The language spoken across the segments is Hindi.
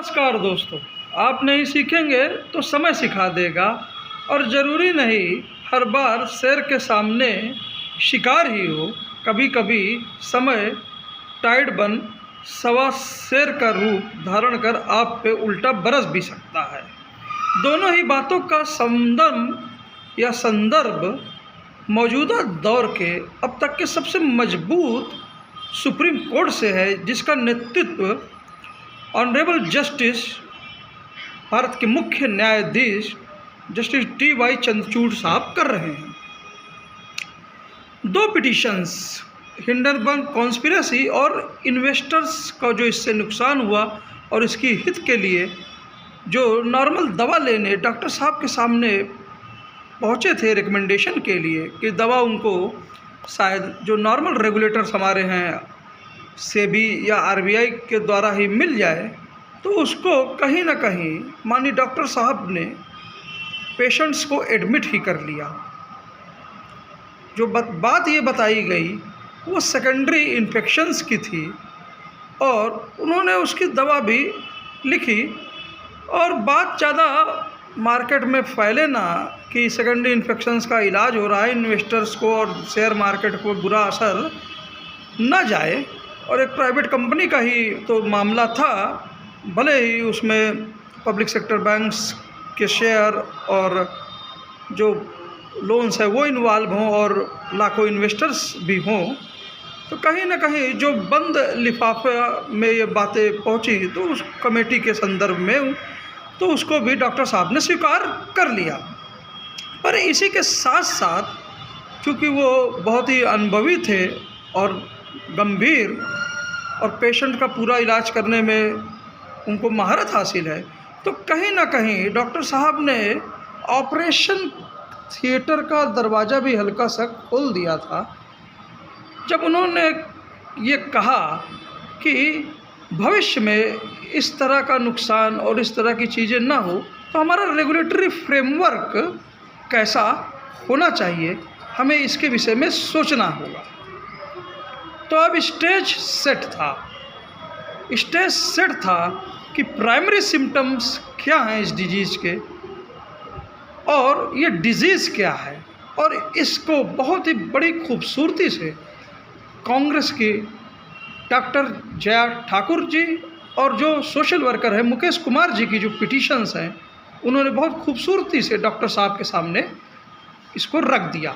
नमस्कार दोस्तों, आप नहीं सीखेंगे तो समय सिखा देगा। और ज़रूरी नहीं हर बार शेर के सामने शिकार ही हो। कभी कभी समय टाइड बन सवा शेर का रूप धारण कर आप पे उल्टा बरस भी सकता है। दोनों ही बातों का संदर्भ मौजूदा दौर के अब तक के सबसे मजबूत सुप्रीम कोर्ट से है, जिसका नेतृत्व ऑनरेबल जस्टिस भारत के मुख्य न्यायाधीश जस्टिस टी.वाई. चंद्रचूड़ साहब कर रहे हैं। दो पिटीशंस, हिंडनबर्ग कॉन्स्पिरेसी और इन्वेस्टर्स का जो इससे नुकसान हुआ और इसकी हित के लिए जो नॉर्मल दवा लेने डॉक्टर साहब के सामने पहुंचे थे रिकमेंडेशन के लिए कि दवा उनको शायद जो नॉर्मल रेगुलेटर्स हमारे हैं सेबी या आरबीआई के द्वारा ही मिल जाए, तो उसको कहीं ना कहीं माननीय डॉक्टर साहब ने पेशेंट्स को एडमिट ही कर लिया। जो बात ये बताई गई वो सेकेंडरी इन्फेक्शंस की थी और उन्होंने उसकी दवा भी लिखी। और बात ज़्यादा मार्केट में फैले ना कि सेकेंडरी इन्फेक्शंस का इलाज हो रहा है, इन्वेस्टर्स को और शेयर मार्केट को बुरा असर न जाए। और एक प्राइवेट कंपनी का ही तो मामला था, भले ही उसमें पब्लिक सेक्टर बैंक्स के शेयर और जो लोन्स है वो इन्वॉल्व हों और लाखों इन्वेस्टर्स भी हों, तो कहीं ना कहीं जो बंद लिफाफे में ये बातें पहुंची तो उस कमेटी के संदर्भ में तो उसको भी डॉक्टर साहब ने स्वीकार कर लिया। पर इसी के साथ साथ चूँकि वो बहुत ही अनुभवी थे और गंभीर और पेशेंट का पूरा इलाज करने में उनको महारत हासिल है, तो कहीं ना कहीं डॉक्टर साहब ने ऑपरेशन थिएटर का दरवाज़ा भी हल्का सा खोल दिया था जब उन्होंने ये कहा कि भविष्य में इस तरह का नुकसान और इस तरह की चीज़ें ना हो तो हमारा रेगुलेटरी फ्रेमवर्क कैसा होना चाहिए, हमें इसके विषय में सोचना होगा। तो अब स्टेज सेट था कि प्राइमरी सिम्टम्स क्या हैं इस डिजीज़ के और ये डिजीज़ क्या है। और इसको बहुत ही बड़ी खूबसूरती से कांग्रेस की डॉक्टर जया ठाकुर जी और जो सोशल वर्कर है मुकेश कुमार जी की जो पिटीशंस हैं उन्होंने बहुत खूबसूरती से डॉक्टर साहब के सामने इसको रख दिया।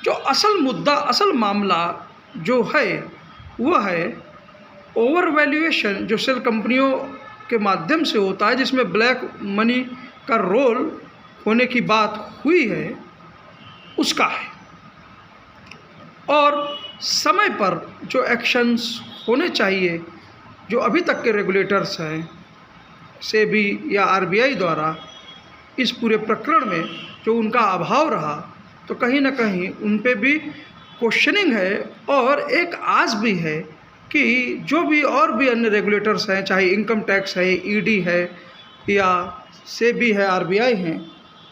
जो असल मुद्दा, असल मामला जो है वो है ओवर वैल्यूएशन जो सेल कंपनियों के माध्यम से होता है, जिसमें ब्लैक मनी का रोल होने की बात हुई है, उसका है। और समय पर जो एक्शंस होने चाहिए, जो अभी तक के रेगुलेटर्स हैं सेबी या आरबीआई द्वारा इस पूरे प्रकरण में जो उनका अभाव रहा, तो कहीं ना कहीं उन पे भी क्वेश्चनिंग है और एक आस भी है कि जो भी और भी अन्य रेगुलेटर्स हैं, चाहे इनकम टैक्स है, ईडी है या सेबी है, आरबीआई हैं,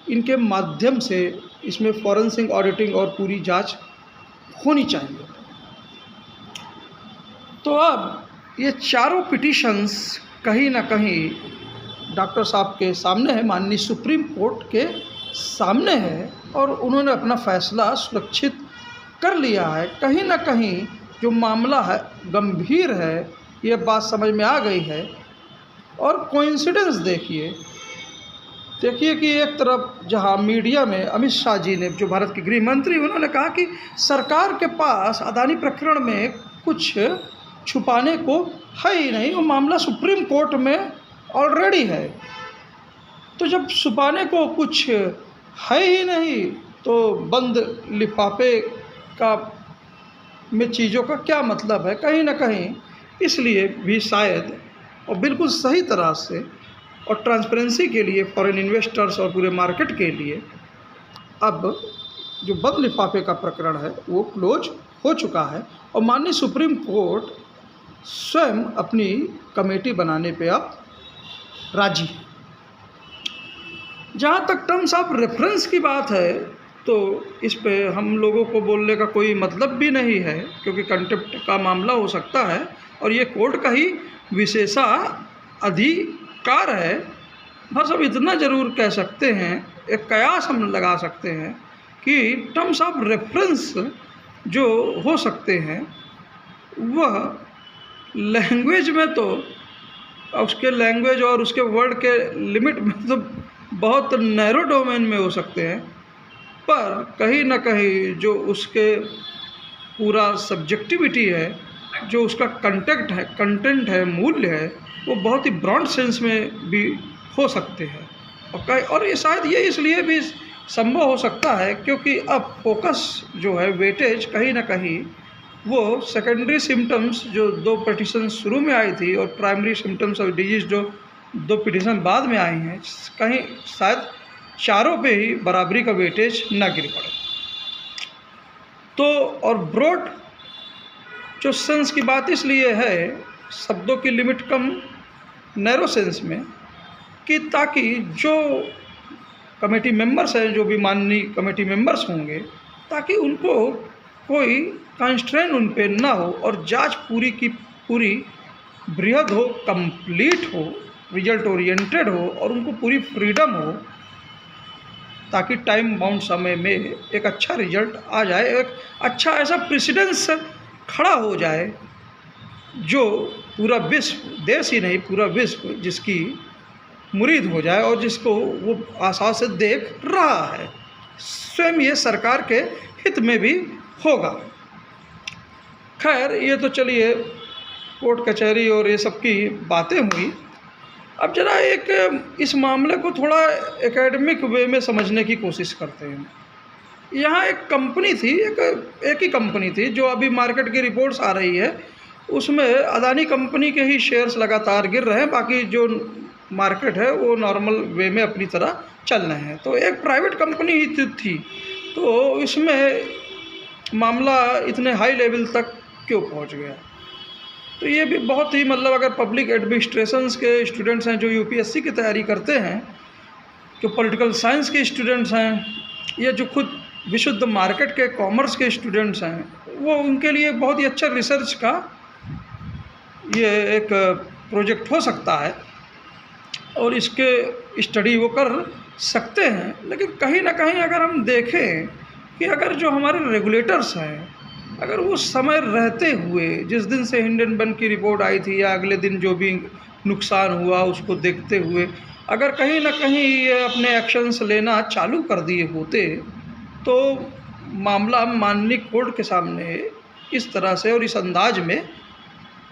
इनके माध्यम से इसमें फॉरेंसिक ऑडिटिंग और पूरी जांच होनी चाहिए। तो अब ये चारों पिटीशंस कहीं ना कहीं डॉक्टर साहब के सामने है, माननीय सुप्रीम कोर्ट के सामने है और उन्होंने अपना फैसला सुरक्षित कर लिया है। कहीं ना कहीं जो मामला है गंभीर है, ये बात समझ में आ गई है। और कोइंसिडेंस देखिए कि एक तरफ जहां मीडिया में अमित शाह जी ने, जो भारत के गृह मंत्री, उन्होंने कहा कि सरकार के पास अदानी प्रकरण में कुछ छुपाने को है ही नहीं, वो मामला सुप्रीम कोर्ट में ऑलरेडी है। तो जब छुपाने को कुछ है ही नहीं तो बंद लिफाफे का में चीज़ों का क्या मतलब है। कहीं ना कहीं इसलिए भी शायद और बिल्कुल सही तरह से और ट्रांसपेरेंसी के लिए फॉरेन इन्वेस्टर्स और पूरे मार्केट के लिए अब जो बंद लिफाफे का प्रकरण है वो क्लोज हो चुका है और माननीय सुप्रीम कोर्ट स्वयं अपनी कमेटी बनाने पे अब राजी है। जहाँ तक टर्म्स ऑफ रेफरेंस की बात है तो इस पे हम लोगों को बोलने का कोई मतलब भी नहीं है, क्योंकि कंटेम्प्ट का मामला हो सकता है और ये कोर्ट का ही अधिकार है। बस अब इतना ज़रूर कह सकते हैं, एक कयास हम लगा सकते हैं कि टर्म्स ऑफ रेफरेंस जो हो सकते हैं वह लैंग्वेज में तो उसके लैंग्वेज और उसके वर्ड के लिमिट में तो बहुत नैरो डोमेन में हो सकते हैं, पर कहीं ना कहीं जो उसके पूरा सब्जेक्टिविटी है, जो उसका कंटेंट है, मूल्य है, वो बहुत ही ब्रॉड सेंस में भी हो सकते हैं। और ये शायद ये इसलिए भी संभव हो सकता है क्योंकि अब फोकस जो है, वेटेज कहीं ना कहीं वो सेकेंडरी सिम्टम्स जो 2 पिटिशन शुरू में आई थी और प्राइमरी सिम्टम्स ऑफ डिजीज़ जो 2 पिटिशन बाद में आई हैं, कहीं शायद चारों पे ही बराबरी का वेटेज ना गिर पड़े। तो और ब्रॉड जो सेंस की बात इसलिए है, शब्दों की लिमिट कम नैरो सेंस में, कि ताकि जो कमेटी मेंबर्स हैं, जो भी माननीय कमेटी मेंबर्स होंगे, ताकि उनको कोई कंस्ट्रेन उन पे ना हो और जांच पूरी की पूरी बृहद हो, कंप्लीट हो, रिजल्ट ओरिएंटेड हो और उनको पूरी फ्रीडम हो, ताकि टाइम बाउंड समय में एक अच्छा रिजल्ट आ जाए, एक अच्छा ऐसा प्रेसिडेंस खड़ा हो जाए जो पूरा विश्व, देश ही नहीं पूरा विश्व जिसकी मुरीद हो जाए और जिसको वो आशा से देख रहा है। स्वयं ये सरकार के हित में भी होगा। खैर, ये तो चलिए कोर्ट कचहरी और ये सब की बातें हुई। अब जरा एक इस मामले को थोड़ा एकेडमिक वे में समझने की कोशिश करते हैं। यहाँ एक कंपनी थी, एक ही कंपनी थी जो अभी मार्केट की रिपोर्ट्स आ रही है, उसमें अदानी कंपनी के ही शेयर्स लगातार गिर रहे हैं, बाकी जो मार्केट है वो नॉर्मल वे में अपनी तरह चल रहे हैं। तो एक प्राइवेट कंपनी ही थी, तो इसमें मामला इतने हाई लेवल तक क्यों पहुंच गया? तो ये भी बहुत ही मतलब, अगर पब्लिक एडमिनिस्ट्रेशंस के स्टूडेंट्स हैं जो यूपीएससी की तैयारी करते हैं, जो पॉलिटिकल साइंस के स्टूडेंट्स हैं, या जो खुद विशुद्ध मार्केट के कॉमर्स के स्टूडेंट्स हैं, वो उनके लिए बहुत ही अच्छा रिसर्च का ये एक प्रोजेक्ट हो सकता है और इसके स्टडी वो कर सकते हैं। लेकिन कहीं ना कहीं अगर हम देखें कि अगर जो हमारे रेगुलेटर्स हैं, अगर वो समय रहते हुए, जिस दिन से हिंडनबर्ग की रिपोर्ट आई थी या अगले दिन जो भी नुकसान हुआ उसको देखते हुए, अगर कहीं ना कहीं ये अपने एक्शंस लेना चालू कर दिए होते, तो मामला माननीय कोर्ट के सामने इस तरह से और इस अंदाज में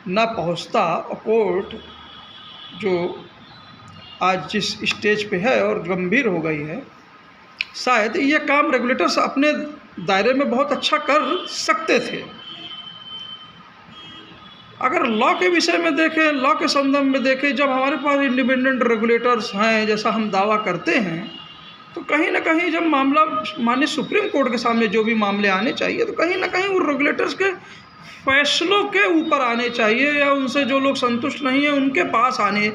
ना पहुंचता। और कोर्ट जो आज जिस स्टेज पे है और गंभीर हो गई है, शायद ये काम रेगुलेटर्स अपने दायरे में बहुत अच्छा कर सकते थे। अगर लॉ के विषय में देखें, लॉ के संदर्भ में देखें, जब हमारे पास इंडिपेंडेंट रेगुलेटर्स हैं जैसा हम दावा करते हैं, तो कहीं ना कहीं जब मामला माननीय सुप्रीम कोर्ट के सामने जो भी मामले आने चाहिए, तो कहीं ना कहीं वो रेगुलेटर्स के फैसलों के ऊपर आने चाहिए, या उनसे जो लोग संतुष्ट नहीं हैं उनके पास आने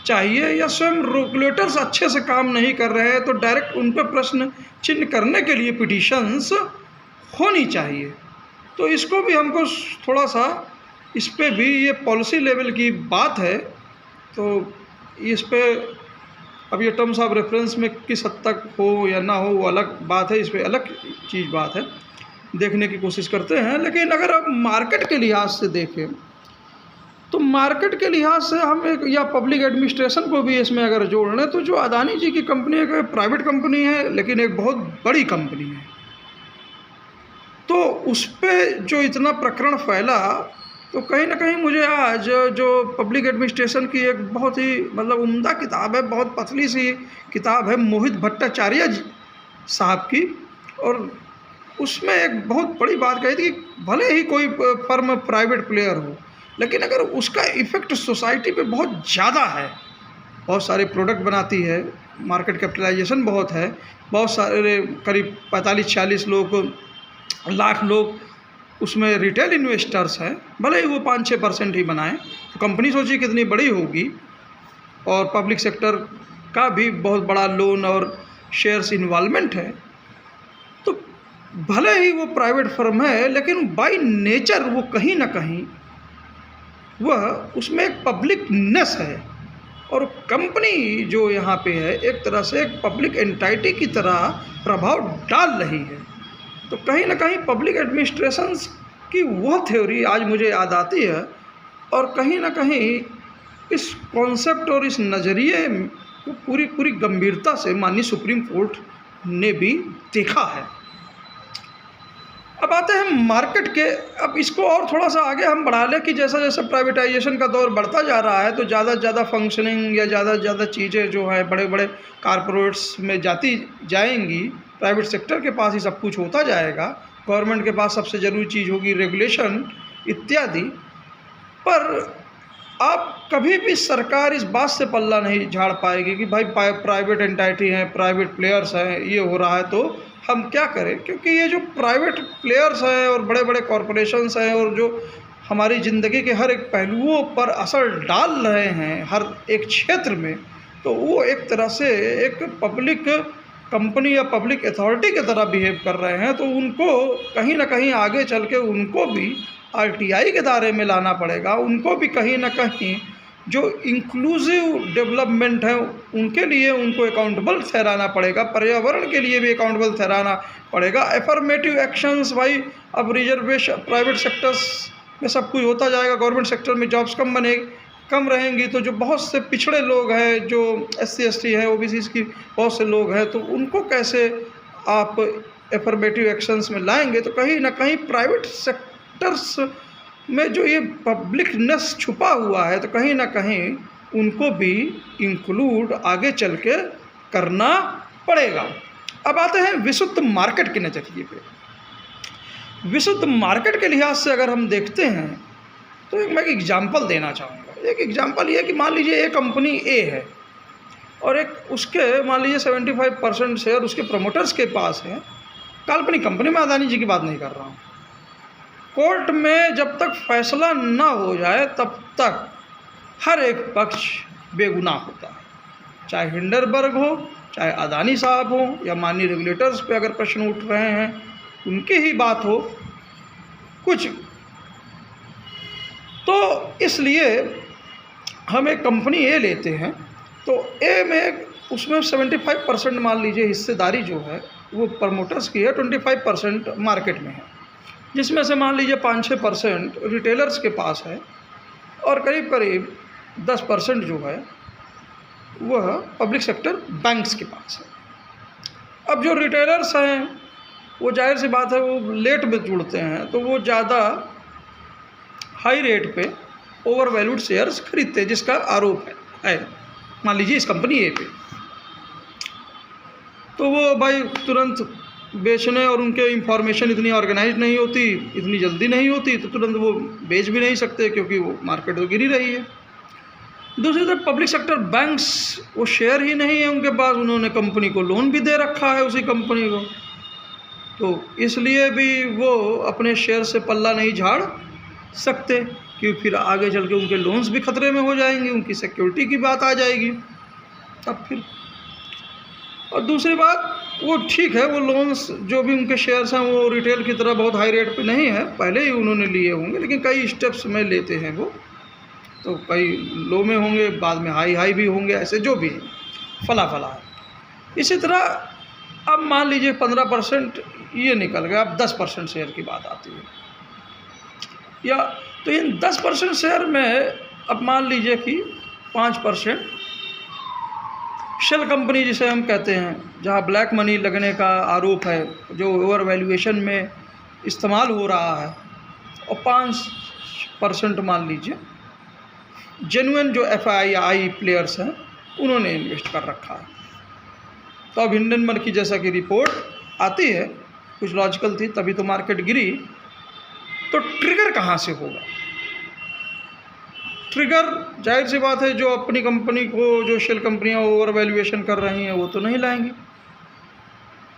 चाहिए, या स्वयं रेगुलेटर्स अच्छे से काम नहीं कर रहे हैं तो डायरेक्ट उन पर प्रश्न चिन्ह करने के लिए पिटीशंस होनी चाहिए। तो इसको भी हमको थोड़ा सा, इस पे भी ये पॉलिसी लेवल की बात है, तो इस पे अब ये टर्म्स ऑफ रेफरेंस में किस हद तक हो या ना हो वो अलग बात है, इस पे अलग चीज़ बात है, देखने की कोशिश करते हैं। लेकिन अगर आप मार्केट के लिहाज से देखें, तो मार्केट के लिहाज से हम एक, या पब्लिक एडमिनिस्ट्रेशन को भी इसमें अगर जोड़ लें, तो जो अदानी जी की कंपनी एक प्राइवेट कंपनी है लेकिन एक बहुत बड़ी कंपनी है, तो उस पर जो इतना प्रकरण फैला, तो कहीं ना कहीं मुझे आज जो पब्लिक एडमिनिस्ट्रेशन की एक बहुत ही मतलब उम्दा किताब है, बहुत पतली सी किताब है मोहित भट्टाचार्य साहब की, और उसमें एक बहुत बड़ी बात कही थी कि भले ही कोई फर्म प्राइवेट प्लेयर हो, लेकिन अगर उसका इफ़ेक्ट सोसाइटी पे बहुत ज़्यादा है, बहुत सारे प्रोडक्ट बनाती है, मार्केट कैपिटलाइजेशन बहुत है, बहुत सारे करीब 45-46 लाख लोग उसमें रिटेल इन्वेस्टर्स हैं, भले ही वो 5-6% ही बनाएं, तो कंपनी सोचिए कितनी बड़ी होगी, और पब्लिक सेक्टर का भी बहुत बड़ा लोन और शेयर्स इन्वॉल्वमेंट है। तो भले ही वो प्राइवेट फर्म है, लेकिन बाय नेचर वो कहीं ना कहीं वह उसमें एक पब्लिकनेस है, और कंपनी जो यहाँ पे है एक तरह से एक पब्लिक एंटाइटी की तरह प्रभाव डाल रही है। तो कहीं ना कहीं पब्लिक एडमिनिस्ट्रेशन की वह थ्योरी आज मुझे याद आती है, और कहीं ना कहीं इस कॉन्सेप्ट और इस नज़रिए को पूरी गंभीरता से माननीय सुप्रीम कोर्ट ने भी देखा है। अब आते हैं मार्केट के। अब इसको और थोड़ा सा आगे हम बढ़ा लें कि जैसा जैसा प्राइवेटाइजेशन का दौर बढ़ता जा रहा है तो ज़्यादा से ज़्यादा फंक्शनिंग या ज़्यादा से ज़्यादा चीज़ें जो है बड़े बड़े कारपोरेट्स में जाती जाएंगी, प्राइवेट सेक्टर के पास ही सब कुछ होता जाएगा, गवर्नमेंट के पास सबसे ज़रूरी चीज़ होगी रेगुलेशन इत्यादि। पर आप कभी भी सरकार इस बात से पल्ला नहीं झाड़ पाएगी कि भाई प्राइवेट एंटाइटी हैं, प्राइवेट प्लेयर्स हैं, ये हो रहा है तो हम क्या करें, क्योंकि ये जो प्राइवेट प्लेयर्स हैं और बड़े बड़े कॉरपोरेशंस हैं और जो हमारी ज़िंदगी के हर एक पहलुओं पर असर डाल रहे हैं हर एक क्षेत्र में, तो वो एक तरह से एक पब्लिक कंपनी या पब्लिक अथॉरिटी की तरह बिहेव कर रहे हैं। तो उनको कहीं ना कहीं आगे चल के उनको भी आरटीआई के दायरे में लाना पड़ेगा, उनको भी कहीं ना कहीं जो इंक्लूसिव डेवलपमेंट है उनके लिए उनको अकाउंटेबल ठहराना पड़ेगा, पर्यावरण के लिए भी अकाउंटेबल ठहराना पड़ेगा। एफर्मेटिव एक्शंस, भाई अब रिजर्वेशन प्राइवेट सेक्टर्स में सब कुछ होता जाएगा, गवर्नमेंट सेक्टर में जॉब्स कम रहेंगी, तो जो बहुत से पिछड़े लोग हैं, जो SC ST हैं, OBC की बहुत से लोग हैं, तो उनको कैसे आप एफर्मेटिव एक्शंस में लाएंगे। तो कहीं ना कहीं प्राइवेट सेक्टर्स में जो ये पब्लिकनेस छुपा हुआ है तो कहीं ना कहीं उनको भी इंक्लूड आगे चल के करना पड़ेगा। अब आते हैं विशुद्ध मार्केट के नज़रिए पे। विशुद्ध मार्केट के लिहाज से अगर हम देखते हैं तो मैं एक एग्जांपल देना चाहूँगा। एक एग्जांपल ये कि मान लीजिए एक कंपनी A है और एक उसके मान लीजिए 75% शेयर उसके प्रमोटर्स के पास है। काल्पनिक कंपनी में, अदानी जी की बात नहीं कर रहा हूँ। कोर्ट में जब तक फैसला ना हो जाए तब तक हर एक पक्ष बेगुनाह होता है, चाहे हिंडनबर्ग हो, चाहे अदानी साहब हो, या माननीय रेगुलेटर्स पे अगर प्रश्न उठ रहे हैं उनकी ही बात हो कुछ। तो इसलिए हम एक कंपनी A लेते हैं, तो A में उसमें 75% मान लीजिए हिस्सेदारी जो है वो प्रमोटर्स की है, 25% मार्केट में है, जिसमें से मान लीजिए 5-6% रिटेलर्स के पास है और करीब 10% जो है वह पब्लिक सेक्टर बैंक्स के पास है। अब जो रिटेलर्स हैं वो जाहिर सी बात है वो लेट में जुड़ते हैं, तो वो ज़्यादा हाई रेट पे ओवर वैल्यूड शेयर्स खरीदते हैं, जिसका आरोप है मान लीजिए इस कंपनी A पे। तो वो भाई तुरंत बेचने, और उनके इंफॉर्मेशन इतनी ऑर्गेनाइज नहीं होती, इतनी जल्दी नहीं होती, तो तुरंत वो बेच भी नहीं सकते क्योंकि वो मार्केट तो गिरी रही है। दूसरी तरफ पब्लिक सेक्टर बैंक्स, वो शेयर ही नहीं है उनके पास, उन्होंने कंपनी को लोन भी दे रखा है उसी कंपनी को, तो इसलिए भी वो अपने शेयर से पल्ला नहीं झाड़ सकते, क्योंकि फिर आगे चल के उनके लोन्स भी खतरे में हो जाएंगे, उनकी सिक्योरिटी की बात आ जाएगी तब फिर। और दूसरी बात, वो ठीक है, वो लोन्स जो भी उनके शेयर्स हैं वो रिटेल की तरह बहुत हाई रेट पे नहीं है, पहले ही उन्होंने लिए होंगे, लेकिन कई स्टेप्स में लेते हैं वो, तो कई लो में होंगे, बाद में हाई भी होंगे, ऐसे जो भी फला है। इसी तरह अब मान लीजिए 15% ये निकल गया, अब 10% शेयर की बात आती है, या तो इन 10% शेयर में अब मान लीजिए कि 5% शेल कंपनी जिसे हम कहते हैं, जहां ब्लैक मनी लगने का आरोप है, जो ओवर वैल्यूएशन में इस्तेमाल हो रहा है, और 5% मान लीजिए जेन्युइन जो FII प्लेयर्स हैं उन्होंने इन्वेस्ट कर रखा है। तो अब हिंडनबर्ग की जैसा कि रिपोर्ट आती है, कुछ लॉजिकल थी तभी तो मार्केट गिरी, तो ट्रिगर कहाँ से होगा? ट्रिगर जाहिर सी बात है जो अपनी कंपनी को, जो शेल कंपनियां ओवर वैल्यूएशन कर रही हैं वो तो नहीं लाएंगी,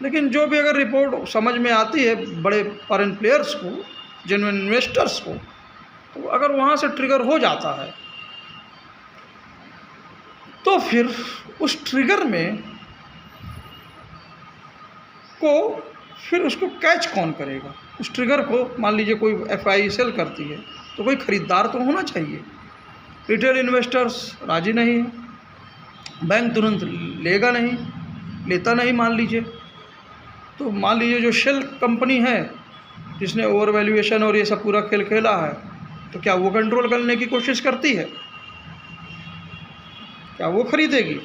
लेकिन जो भी अगर रिपोर्ट समझ में आती है बड़े फॉरेन प्लेयर्स को, जेन्युइन इन्वेस्टर्स को, तो अगर वहाँ से ट्रिगर हो जाता है तो फिर उस ट्रिगर में को फिर उसको कैच कौन करेगा? उस ट्रिगर को मान लीजिए कोई FII सेल करती है तो कोई ख़रीदार तो होना चाहिए। रिटेल इन्वेस्टर्स राज़ी नहीं है, बैंक तुरंत लेगा नहीं, लेता नहीं मान लीजिए। तो मान लीजिए जो शेल कंपनी है जिसने ओवर वैल्यूएशन और ये सब पूरा खेल खेला है, तो क्या वो कंट्रोल करने की कोशिश करती है? क्या वो खरीदेगी?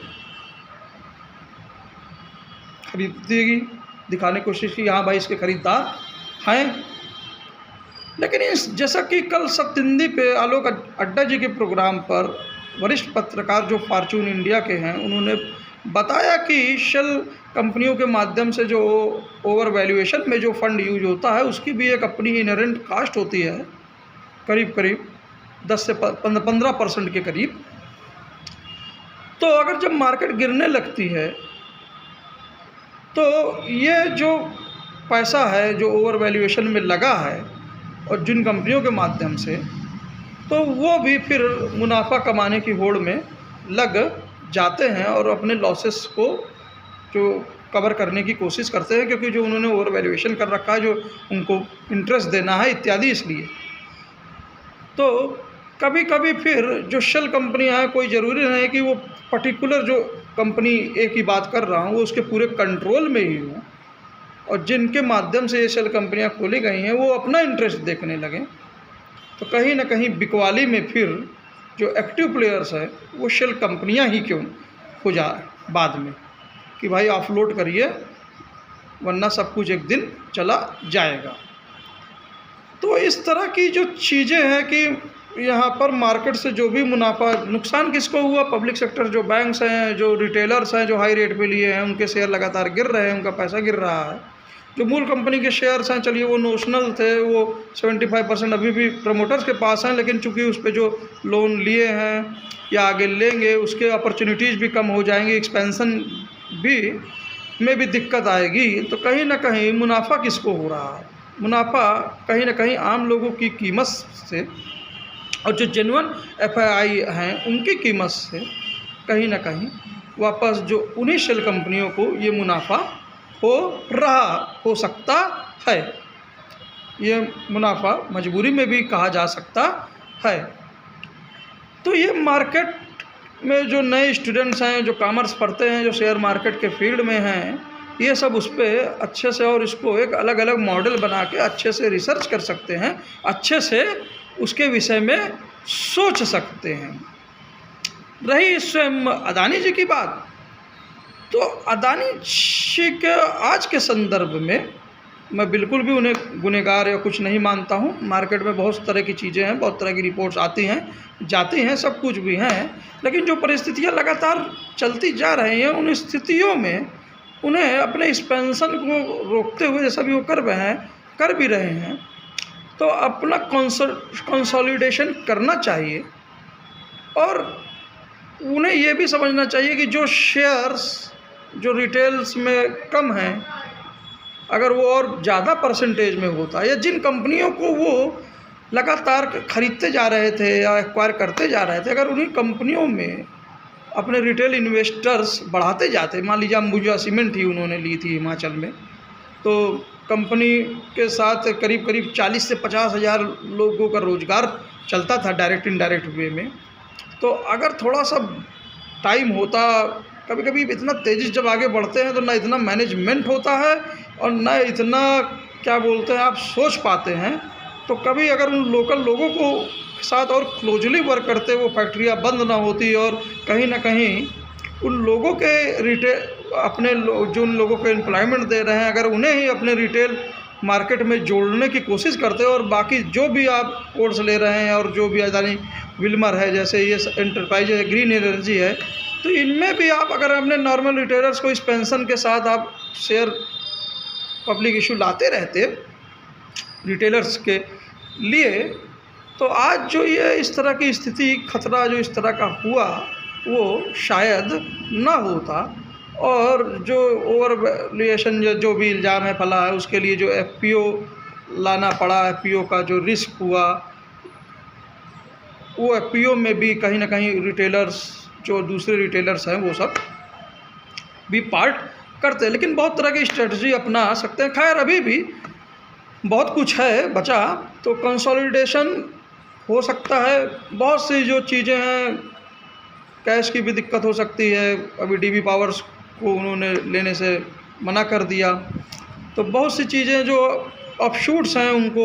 खरीदेगी, दिखाने की कोशिश की हाँ भाई इसके खरीदार हैं। लेकिन इस जैसा कि कल सत्यनिधि पे आलोक अड्डा जी के प्रोग्राम पर वरिष्ठ पत्रकार जो फॉर्च्यून इंडिया के हैं, उन्होंने बताया कि शेल कंपनियों के माध्यम से जो ओवर वैल्यूएशन में जो फंड यूज होता है उसकी भी एक अपनी इनहेरेंट कास्ट होती है, करीब करीब 10 से 15% के करीब। तो अगर जब मार्केट गिरने लगती है तो ये जो पैसा है जो ओवर वैल्यूएशन में लगा है और जिन कंपनियों के माध्यम से, तो वो भी फिर मुनाफा कमाने की होड़ में लग जाते हैं और अपने लॉसेस को जो कवर करने की कोशिश करते हैं, क्योंकि जो उन्होंने ओवर वैल्यूएशन कर रखा है, जो उनको इंटरेस्ट देना है इत्यादि, इसलिए। तो कभी कभी फिर जो शेल कंपनियां हैं, कोई ज़रूरी नहीं है कि वो पर्टिकुलर जो कंपनी एक ही बात कर रहा हूँ वो उसके पूरे कंट्रोल में ही हो, और जिनके माध्यम से ये शेल कंपनियां खोली गई हैं वो अपना इंटरेस्ट देखने लगें, तो कहीं ना कहीं बिकवाली में फिर जो एक्टिव प्लेयर्स हैं वो शेल कंपनियां ही क्यों हो जाए बाद में कि भाई ऑफलोड करिए वरना सब कुछ एक दिन चला जाएगा। तो इस तरह की जो चीज़ें हैं कि यहाँ पर मार्केट से जो भी मुनाफा, नुकसान किसको हुआ? पब्लिक सेक्टर, जो बैंक्स हैं, जो रिटेलर्स हैं, जो हाई रेट पे लिए हैं, उनके शेयर लगातार गिर रहे हैं, उनका पैसा गिर रहा है। जो मूल कंपनी के शेयर्स हैं, चलिए वो नोशनल थे, वो 75% अभी भी प्रमोटर्स के पास हैं, लेकिन चूंकि उस पर जो लोन लिए हैं या आगे लेंगे उसके अपॉर्चुनिटीज़ भी कम हो जाएंगी, एक्सपेंशन भी में भी दिक्कत आएगी। तो कहीं ना कहीं मुनाफा किसको हो रहा है? मुनाफा कहीं ना कहीं आम लोगों की कीमत से और जो जेन्युइन एफआईआई हैं उनकी कीमत से कहीं ना कहीं वापस जो उन्हीं शेल कंपनियों को ये मुनाफा हो सकता है। ये मुनाफा मजबूरी में भी कहा जा सकता है। तो ये मार्केट में जो नए स्टूडेंट्स हैं, जो कॉमर्स पढ़ते हैं, जो शेयर मार्केट के फील्ड में हैं, ये सब उस पर अच्छे से और इसको एक अलग अलग मॉडल बना के अच्छे से रिसर्च कर सकते हैं, अच्छे से उसके विषय में सोच सकते हैं। रही स्वयं अदानी जी की बात, तो अदानी जी के आज के संदर्भ में मैं बिल्कुल भी उन्हें गुनहगार या कुछ नहीं मानता हूँ। मार्केट में बहुत तरह की चीज़ें हैं, बहुत तरह की रिपोर्ट्स आती हैं जाती हैं, सब कुछ भी हैं, लेकिन जो परिस्थितियाँ लगातार चलती जा रही हैं उन स्थितियों में उन्हें अपने एक्सपेंशन को रोकते हुए जैसा भी वो कर भी रहे हैं, तो अपना कंसोलिडेशन करना चाहिए। और उन्हें ये भी समझना चाहिए कि जो शेयर्स जो रिटेल्स में कम हैं, अगर वो और ज़्यादा परसेंटेज में होता, या जिन कंपनियों को वो लगातार खरीदते जा रहे थे या एक्वायर करते जा रहे थे, अगर उन्हीं कंपनियों में अपने रिटेल इन्वेस्टर्स बढ़ाते जाते, मान लीजिए अंबुजा सीमेंट ही उन्होंने ली थी हिमाचल में, तो कंपनी के साथ करीब करीब 40 से 50 हज़ार लोगों का रोज़गार चलता था डायरेक्ट इनडायरेक्ट वे में। तो अगर थोड़ा सा टाइम होता, कभी कभी इतना तेज़ी जब आगे बढ़ते हैं तो ना इतना मैनेजमेंट होता है और ना इतना क्या बोलते हैं आप सोच पाते हैं, तो कभी अगर उन लोकल लोगों को साथ और क्लोजली वर्क करते वो फैक्ट्रियाँ बंद ना होती और कहीं ना कहीं उन लोगों के जो उन लोगों को एम्प्लॉयमेंट दे रहे हैं, अगर उन्हें ही अपने रिटेल मार्केट में जोड़ने की कोशिश करते हैं, और बाकी जो भी आप कोर्स ले रहे हैं और जो भी अदानी विल्मर है, जैसे ये एंटरप्राइज है, ग्रीन एनर्जी है, तो इनमें भी आप अगर अपने नॉर्मल रिटेलर्स को इस पेंशन के साथ आप शेयर पब्लिक इशू लाते रहते रिटेलर्स के लिए, तो आज जो ये इस तरह की स्थिति, खतरा जो इस तरह का हुआ वो शायद ना होता। और जो ओवर वैल्यूएशन जो भी इल्ज़ाम है फला है, उसके लिए जो एफपीओ लाना पड़ा, एफपीओ का जो रिस्क हुआ, वो एफपीओ में भी कहीं ना कहीं रिटेलर्स, जो दूसरे रिटेलर्स हैं, वो सब भी पार्ट करते हैं, लेकिन बहुत तरह की स्ट्रेटजी अपना सकते हैं। खैर अभी भी बहुत कुछ है बचा, तो कंसोलिडेशन हो सकता है। बहुत सी जो चीज़ें हैं कैश की भी दिक्कत हो सकती है, अभी डीबी पावर्स को उन्होंने लेने से मना कर दिया। तो बहुत सी चीज़ें जो ऑफशूट्स हैं उनको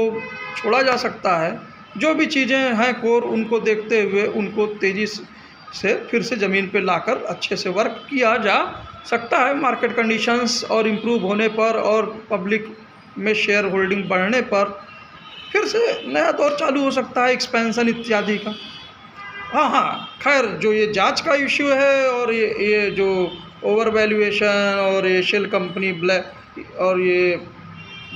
छोड़ा जा सकता है। जो भी चीज़ें हैं कोर, उनको देखते हुए उनको तेज़ी से फिर से ज़मीन पे लाकर अच्छे से वर्क किया जा सकता है। मार्केट कंडीशंस और इम्प्रूव होने पर और पब्लिक में शेयर होल्डिंग बढ़ने पर फिर से नया दौर चालू हो सकता है एक्सपेंशन इत्यादि का। हाँ, खैर जो ये जांच का इश्यू है और ये जो ओवर वैल्यूएशन और ये शेल कंपनी और ये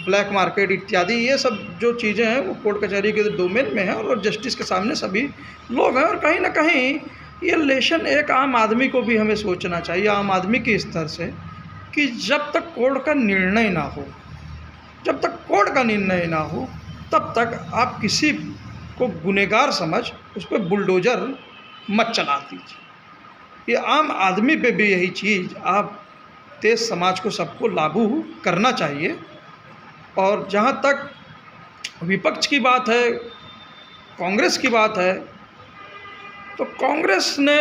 ब्लैक मार्केट इत्यादि, ये सब जो चीज़ें हैं वो कोर्ट कचहरी के डोमेन में है और जस्टिस के सामने सभी लोग हैं। और कहीं ना कहीं ये लेशन एक आम आदमी को भी हमें सोचना चाहिए, आम आदमी के स्तर से, कि जब तक कोर्ट का निर्णय ना हो, जब तक कोर्ट का निर्णय ना हो, तब तक आप किसी को गुनहगार समझ उस पर बुलडोज़र मत चला दीजिए। ये आम आदमी पे भी यही चीज़ आप देश समाज को सबको लागू करना चाहिए। और जहाँ तक विपक्ष की बात है, कांग्रेस की बात है, तो कांग्रेस ने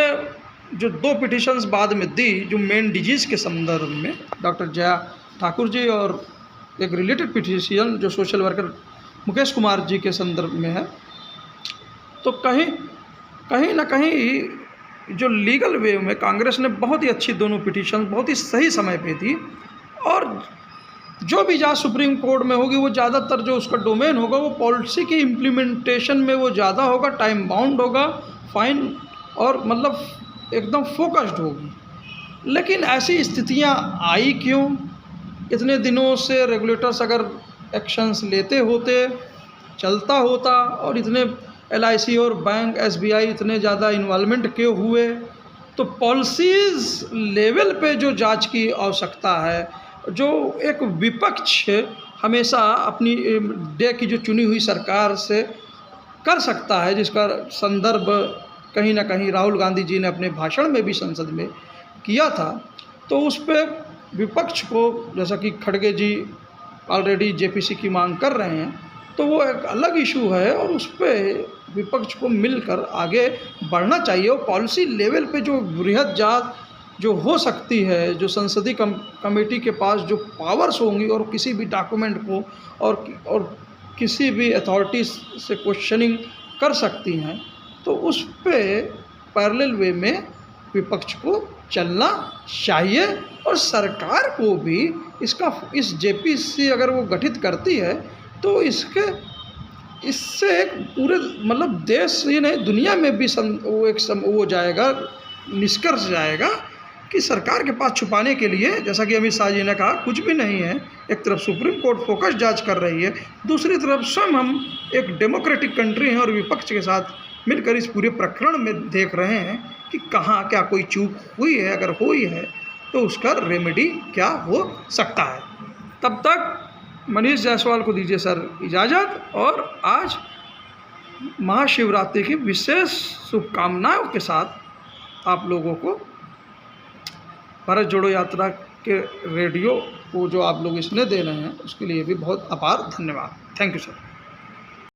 जो 2 पिटीशंस बाद में दी, जो मेन डिजीज़ के संदर्भ में, डॉक्टर जया ठाकुर जी, और एक रिलेटेड पिटीशन जो सोशल वर्कर मुकेश कुमार जी के संदर्भ में है, तो कहीं ना कहीं जो लीगल वे में कांग्रेस ने बहुत ही अच्छी दोनों पिटीशन बहुत ही सही समय पे दी। और जो भी जहाँ सुप्रीम कोर्ट में होगी वो ज़्यादातर जो उसका डोमेन होगा वो पॉलिसी की इम्प्लीमेंटेशन में वो ज़्यादा होगा, टाइम बाउंड होगा, फाइन, और मतलब एकदम फोकस्ड होगी। लेकिन ऐसी स्थितियाँ आई क्यों? इतने दिनों से रेगुलेटर्स अगर एक्शंस लेते होते, चलता होता, और इतने LIC और बैंक SBI इतने ज़्यादा इन्वॉल्वमेंट क्यों हुए? तो पॉलिसीज़ लेवल पे जो जांच की आवश्यकता है, जो एक विपक्ष हमेशा अपनी डे की जो चुनी हुई सरकार से कर सकता है, जिसका संदर्भ कहीं ना कहीं राहुल गांधी जी ने अपने भाषण में भी संसद में किया था, तो उस पर विपक्ष को, जैसा कि खड़गे जी ऑलरेडी JPC की मांग कर रहे हैं, तो वो एक अलग इशू है और उस पर विपक्ष को मिलकर आगे बढ़ना चाहिए। और पॉलिसी लेवल पे जो वृहद जांच जो हो सकती है, जो संसदीय कमेटी के पास जो पावर्स होंगी और किसी भी डॉक्यूमेंट को और किसी भी अथॉरिटी से क्वेश्चनिंग कर सकती हैं, तो उस पे पैरेलल वे में विपक्ष को चलना चाहिए। और सरकार को भी इस JPC अगर वो गठित करती है तो इससे एक पूरे मतलब देश ही नहीं दुनिया में भी वो जाएगा, निष्कर्ष जाएगा कि सरकार के पास छुपाने के लिए, जैसा कि अमित शाह जी ने कहा, कुछ भी नहीं है। एक तरफ सुप्रीम कोर्ट फोकस जांच कर रही है, दूसरी तरफ स्वयं हम एक डेमोक्रेटिक कंट्री हैं और विपक्ष के साथ मिलकर इस पूरे प्रकरण में देख रहे हैं कि कहाँ क्या कोई चूक हुई है, अगर हुई है तो उसका रेमेडी क्या हो सकता है। तब तक मनीष जायसवाल को दीजिए सर इजाज़त, और आज महाशिवरात्रि की विशेष शुभकामनाओं के साथ आप लोगों को भारत जोड़ो यात्रा के रेडियो को जो आप लोग इसने दे रहे हैं उसके लिए भी बहुत अपार धन्यवाद। Thank you sir.